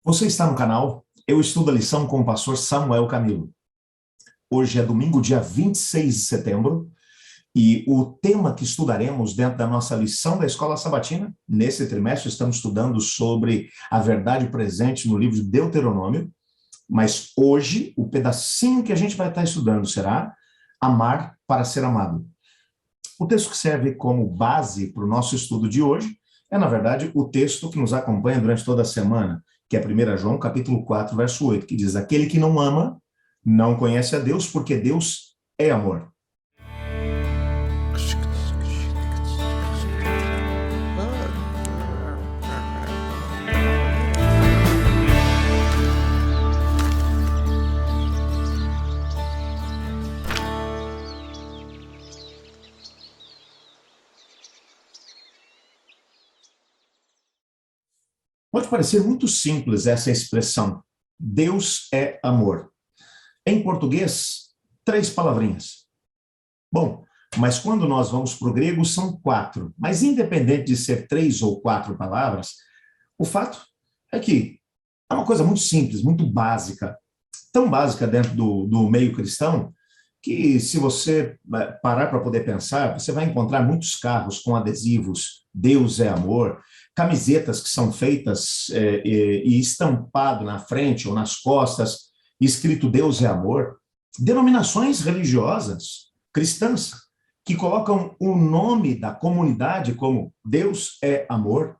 Você está no canal Eu Estudo a Lição com o pastor Samuel Camilo. Hoje é domingo, dia 26 de setembro, e o tema que estudaremos dentro da nossa lição da Escola Sabatina, nesse trimestre estamos estudando sobre a verdade presente no livro de Deuteronômio, mas hoje o pedacinho que a gente vai estar estudando será Amar para ser amado. O texto que serve como base para o nosso estudo de hoje é, na verdade, o texto que nos acompanha durante toda a semana, que é 1 João, capítulo 4, verso 8, que diz: aquele que não ama, não conhece a Deus, porque Deus é amor. Pode parecer muito simples essa expressão, Deus é amor. Em português, 3 palavrinhas. Bom, mas quando nós vamos para o grego, são 4. Mas independente de ser 3 ou 4 palavras, o fato é que é uma coisa muito simples, muito básica, tão básica dentro do meio cristão, que se você parar para poder pensar, você vai encontrar muitos carros com adesivos, Deus é amor, camisetas que são feitas e estampado na frente ou nas costas, escrito Deus é amor, denominações religiosas cristãs que colocam o nome da comunidade como Deus é amor.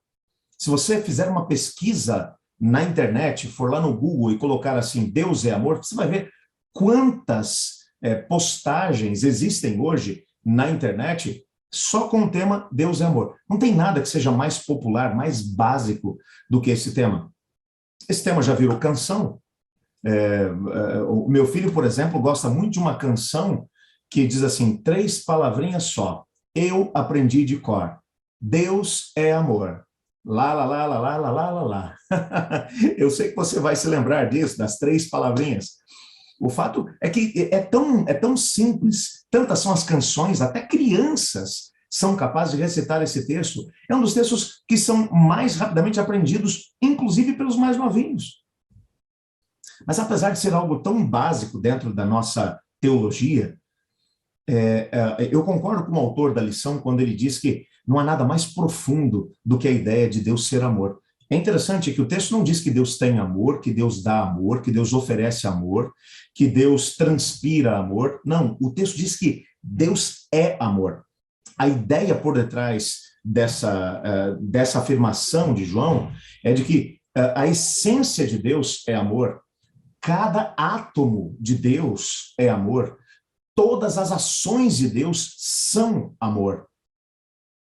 Se você fizer uma pesquisa na internet, for lá no Google e colocar assim, Deus é amor, você vai ver quantas postagens existem hoje na internet só com o tema Deus é amor. Não tem nada que seja mais popular, mais básico do que esse tema. Esse tema já virou canção. O meu filho, por exemplo, gosta muito de uma canção que diz assim, 3 palavrinhas só. Eu aprendi de cor. Deus é amor. Lá, lá, lá, lá, lá, lá, lá, lá, lá. Eu sei que você vai se lembrar disso, das 3 palavrinhas. O fato é que é tão simples, tantas são as canções, até crianças são capazes de recitar esse texto. É um dos textos que são mais rapidamente aprendidos, inclusive pelos mais novinhos. Mas apesar de ser algo tão básico dentro da nossa teologia, eu concordo com o autor da lição quando ele diz que não há nada mais profundo do que a ideia de Deus ser amor. É interessante que o texto não diz que Deus tem amor, que Deus dá amor, que Deus oferece amor, que Deus transpira amor. Não, o texto diz que Deus é amor. A ideia por detrás dessa afirmação de João é de que a essência de Deus é amor, cada átomo de Deus é amor, todas as ações de Deus são amor.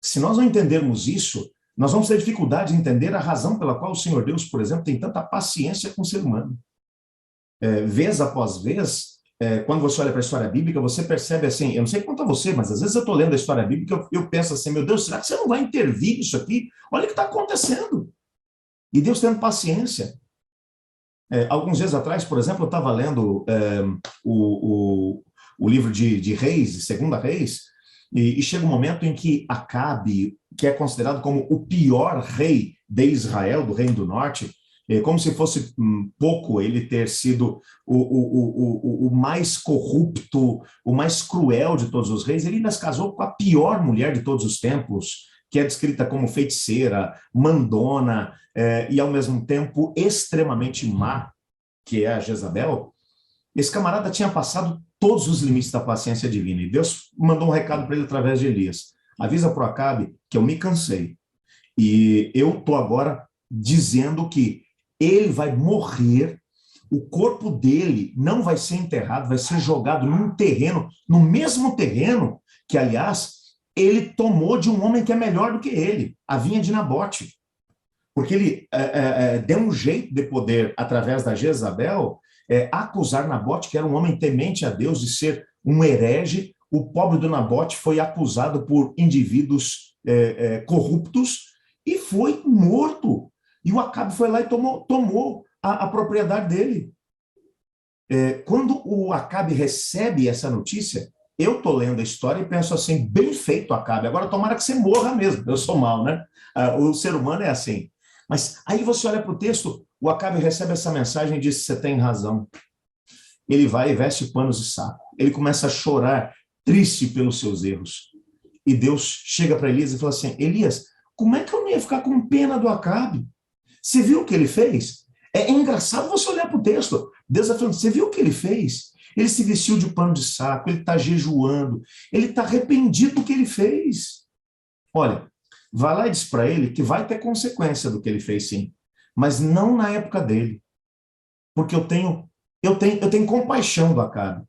Se nós não entendermos isso, nós vamos ter dificuldade de entender a razão pela qual o Senhor Deus, por exemplo, tem tanta paciência com o ser humano. Vez após vez, quando você olha para a história bíblica, você percebe assim, eu não sei quanto a você, mas às vezes eu estou lendo a história bíblica e eu penso assim, meu Deus, será que você não vai intervir nisso aqui? Olha o que está acontecendo. E Deus tendo paciência. Alguns dias atrás, por exemplo, eu estava lendo o livro de Reis, de Segunda Reis, e chega um momento em que Acabe, que é considerado como o pior rei de Israel, do Reino do Norte, como se fosse pouco ele ter sido o mais corrupto, o mais cruel de todos os reis, ele ainda se casou com a pior mulher de todos os tempos, que é descrita como feiticeira, mandona, e ao mesmo tempo extremamente má, que é a Jezabel. Esse camarada tinha passado todos os limites da paciência divina, e Deus mandou um recado para ele através de Elias. Avisa para o Acabe que eu me cansei, e eu estou agora dizendo que ele vai morrer, o corpo dele não vai ser enterrado, vai ser jogado num terreno, no mesmo terreno que, aliás, ele tomou de um homem que é melhor do que ele, a vinha de Nabote. Porque ele deu um jeito de poder, através da Jezabel, acusar Nabote, que era um homem temente a Deus, de ser um herege. O pobre do Nabote foi acusado por indivíduos corruptos e foi morto. E o Acabe foi lá e tomou a propriedade dele. Quando o Acabe recebe essa notícia, eu estou lendo a história e penso assim, bem feito, Acabe. Agora tomara que você morra mesmo, eu sou mau, né? O ser humano é assim. Mas aí você olha para o texto, o Acabe recebe essa mensagem e diz: você tem razão. Ele vai e veste panos de saco. Ele começa a chorar, triste pelos seus erros. E Deus chega para Elias e fala assim: Elias, como é que eu não ia ficar com pena do Acabe? Você viu o que ele fez? É engraçado você olhar para o texto. Deus está falando: você viu o que ele fez? Ele se vestiu de pano de saco, ele está jejuando, ele está arrependido do que ele fez. Olha, vai lá e diz para ele que vai ter consequência do que ele fez, sim, mas não na época dele, porque eu tenho compaixão do Acabe.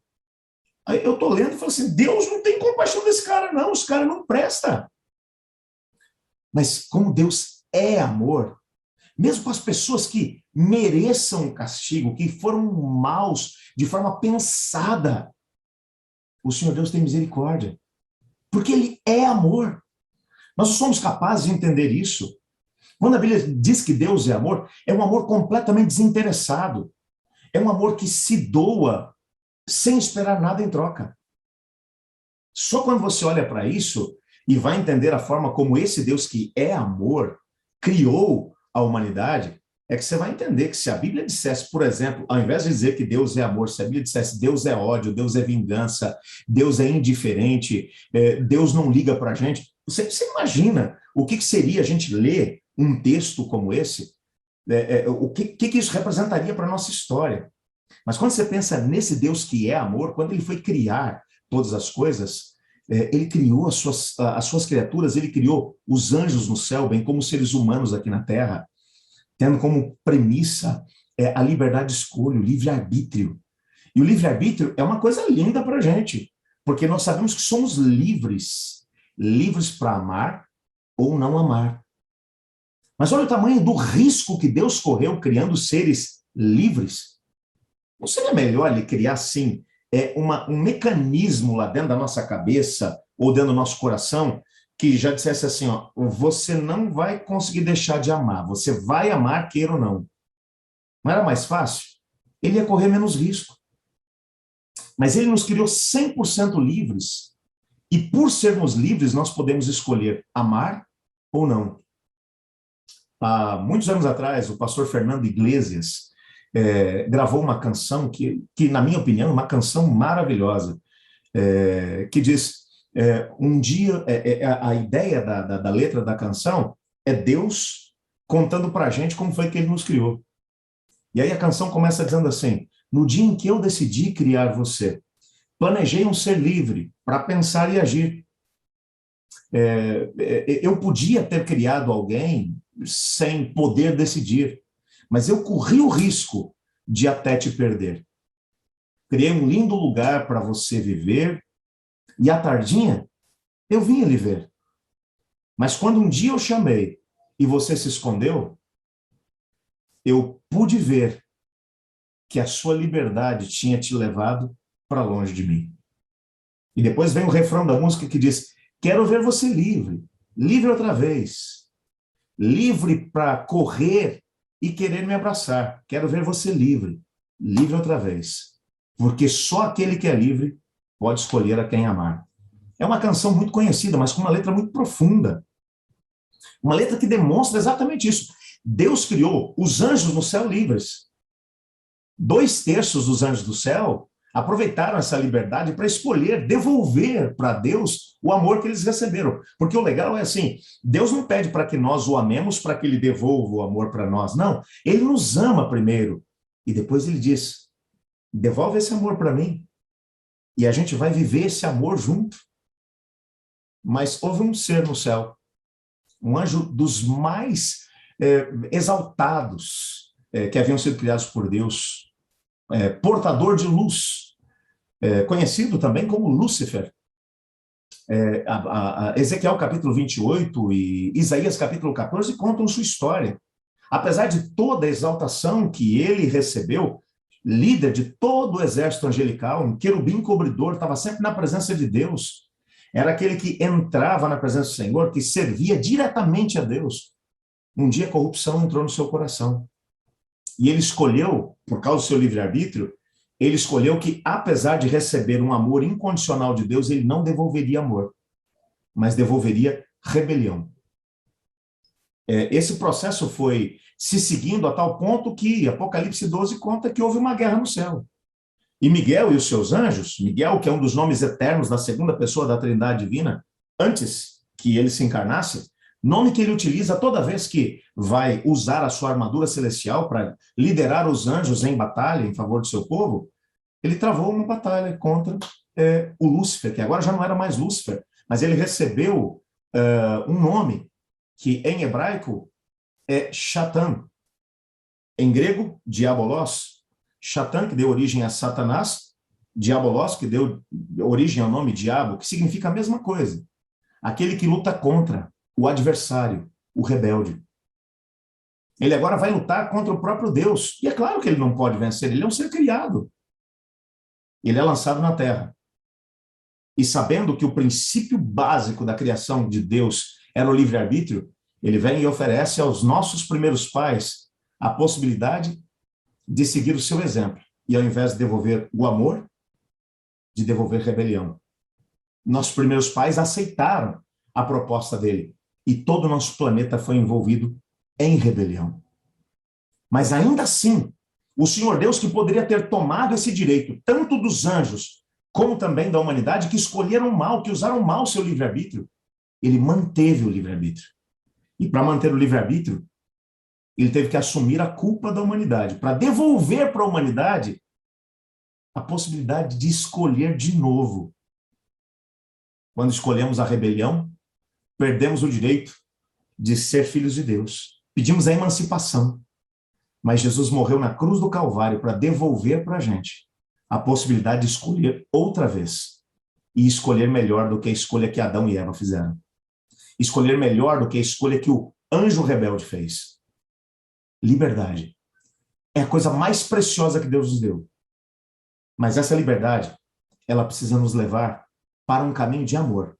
Aí eu estou lendo e falo assim: Deus não tem compaixão desse cara, não, esse cara não presta. Mas como Deus é amor, mesmo com as pessoas que mereçam o castigo, que foram maus de forma pensada, o Senhor Deus tem misericórdia, porque Ele é amor. Nós somos capazes de entender isso. Quando a Bíblia diz que Deus é um amor completamente desinteressado, é um amor que se doa sem esperar nada em troca. Só quando você olha para isso e vai entender a forma como esse Deus que é amor criou a humanidade, é que você vai entender que se a Bíblia dissesse, por exemplo, ao invés de dizer que Deus é amor, se a Bíblia dissesse Deus é ódio, Deus é vingança, Deus é indiferente, Deus não liga para a gente, você imagina o que seria a gente ler um texto como esse? O que isso representaria para a nossa história? Mas quando você pensa nesse Deus que é amor, quando ele foi criar todas as coisas, ele criou as suas criaturas, ele criou os anjos no céu, bem como os seres humanos aqui na terra, tendo como premissa a liberdade de escolha, o livre-arbítrio. E o livre-arbítrio é uma coisa linda para a gente, porque nós sabemos que somos livres, livres para amar ou não amar. Mas olha o tamanho do risco que Deus correu criando seres livres. Não seria melhor ele criar, sim, um mecanismo lá dentro da nossa cabeça ou dentro do nosso coração que já dissesse assim, ó, você não vai conseguir deixar de amar, você vai amar, queira ou não. Não era mais fácil? Ele ia correr menos risco. Mas ele nos criou 100% livres, e por sermos livres, nós podemos escolher amar ou não. Há muitos anos atrás, o pastor Fernando Iglesias gravou uma canção que, na minha opinião, é uma canção maravilhosa, que diz, um dia, a ideia da letra da canção é Deus contando para a gente como foi que ele nos criou. E aí a canção começa dizendo assim: no dia em que eu decidi criar você, planejei um ser livre para pensar e agir. Eu podia ter criado alguém sem poder decidir, mas eu corri o risco de até te perder. Criei um lindo lugar para você viver, e à tardinha eu vim lhe ver. Mas quando um dia eu chamei e você se escondeu, eu pude ver que a sua liberdade tinha te levado para longe de mim. E depois vem o refrão da música que diz: quero ver você livre, livre outra vez, livre para correr e querer me abraçar. Quero ver você livre, livre outra vez, porque só aquele que é livre pode escolher a quem amar. É uma canção muito conhecida, mas com uma letra muito profunda. Uma letra que demonstra exatamente isso. Deus criou os anjos no céu livres. 2/3 dos anjos do céu aproveitaram essa liberdade para escolher devolver para Deus o amor que eles receberam. Porque o legal é assim, Deus não pede para que nós o amemos para que ele devolva o amor para nós. Não, ele nos ama primeiro. E depois ele diz: devolve esse amor para mim. E a gente vai viver esse amor junto. Mas houve um ser no céu, um anjo dos mais exaltados que haviam sido criados por Deus, portador de luz, conhecido também como Lúcifer. Ezequiel capítulo 28 e Isaías capítulo 14 contam sua história. Apesar de toda a exaltação que ele recebeu, líder de todo o exército angelical, um querubim cobridor, estava sempre na presença de Deus. Era aquele que entrava na presença do Senhor, que servia diretamente a Deus. Um dia a corrupção entrou no seu coração. E ele escolheu, por causa do seu livre-arbítrio, ele escolheu que, apesar de receber um amor incondicional de Deus, ele não devolveria amor, mas devolveria rebelião. esse processo foi se seguindo a tal ponto que Apocalipse 12 conta que houve uma guerra no céu. E Miguel e os seus anjos, Miguel, que é um dos nomes eternos da segunda pessoa da Trindade Divina, antes que ele se encarnasse, nome que ele utiliza toda vez que vai usar a sua armadura celestial para liderar os anjos em batalha em favor do seu povo, ele travou uma batalha contra o Lúcifer, que agora já não era mais Lúcifer, mas ele recebeu um nome que em hebraico é Shatan, em grego, Diabolos, Shatan, que deu origem a Satanás, Diabolos, que deu origem ao nome diabo, que significa a mesma coisa. Aquele que luta contra o adversário, o rebelde. Ele agora vai lutar contra o próprio Deus. E é claro que ele não pode vencer, ele é um ser criado. Ele é lançado na terra. E sabendo que o princípio básico da criação de Deus era o livre-arbítrio, ele vem e oferece aos nossos primeiros pais a possibilidade de seguir o seu exemplo. E ao invés de devolver o amor, de devolver rebelião. Nossos primeiros pais aceitaram a proposta dele. E todo o nosso planeta foi envolvido em rebelião. Mas ainda assim, o Senhor Deus, que poderia ter tomado esse direito, tanto dos anjos, como também da humanidade, que escolheram mal, que usaram mal o seu livre-arbítrio, ele manteve o livre-arbítrio. E para manter o livre-arbítrio, ele teve que assumir a culpa da humanidade, para devolver para a humanidade a possibilidade de escolher de novo. Quando escolhemos a rebelião, perdemos o direito de ser filhos de Deus. Pedimos a emancipação. Mas Jesus morreu na cruz do Calvário para devolver para a gente a possibilidade de escolher outra vez. E escolher melhor do que a escolha que Adão e Eva fizeram. Escolher melhor do que a escolha que o anjo rebelde fez. Liberdade. É a coisa mais preciosa que Deus nos deu. Mas essa liberdade, ela precisa nos levar para um caminho de amor.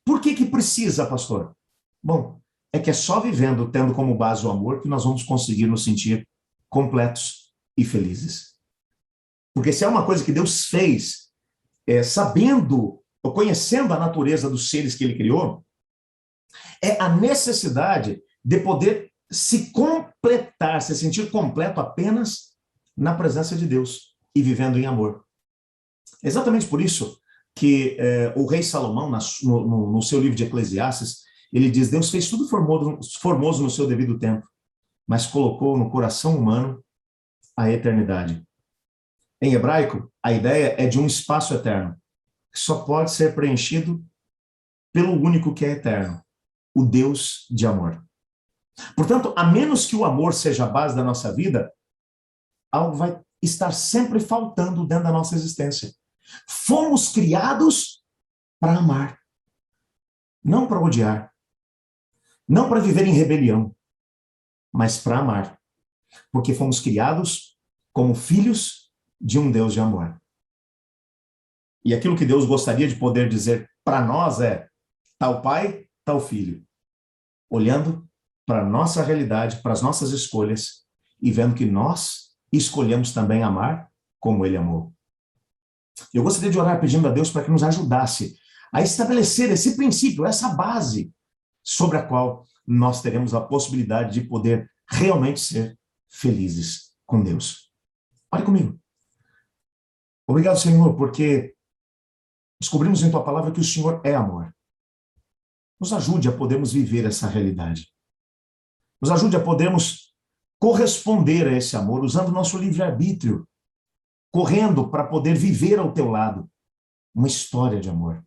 Por que precisa, pastor? Bom, é que é só vivendo, tendo como base o amor, que nós vamos conseguir nos sentir completos e felizes. Porque se é uma coisa que Deus fez, sabendo, ou conhecendo a natureza dos seres que ele criou, é a necessidade de poder se completar, se sentir completo apenas na presença de Deus e vivendo em amor. Exatamente por isso que o rei Salomão, no seu livro de Eclesiastes, ele diz: Deus fez tudo formoso no seu devido tempo, mas colocou no coração humano a eternidade. Em hebraico, a ideia é de um espaço eterno, que só pode ser preenchido pelo único que é eterno, o Deus de amor. Portanto, a menos que o amor seja a base da nossa vida, algo vai estar sempre faltando dentro da nossa existência. Fomos criados para amar, não para odiar, não para viver em rebelião, mas para amar, porque fomos criados como filhos de um Deus de amor. E aquilo que Deus gostaria de poder dizer para nós é: tal pai, tal filho, olhando para a nossa realidade, para as nossas escolhas, e vendo que nós escolhemos também amar como ele amou. Eu gostaria de orar pedindo a Deus para que nos ajudasse a estabelecer esse princípio, essa base, sobre a qual nós teremos a possibilidade de poder realmente ser felizes com Deus. Ore comigo. Obrigado, Senhor, porque descobrimos em Tua palavra que o Senhor é amor. Nos ajude a podermos viver essa realidade. Nos ajude a podermos corresponder a esse amor, usando o nosso livre-arbítrio, correndo para poder viver ao Teu lado uma história de amor.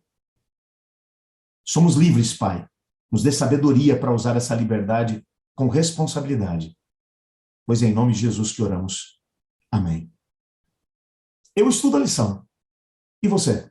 Somos livres, Pai. Nos dê sabedoria para usar essa liberdade com responsabilidade. Pois é em nome de Jesus que oramos. Amém. Eu estudo a lição. E você?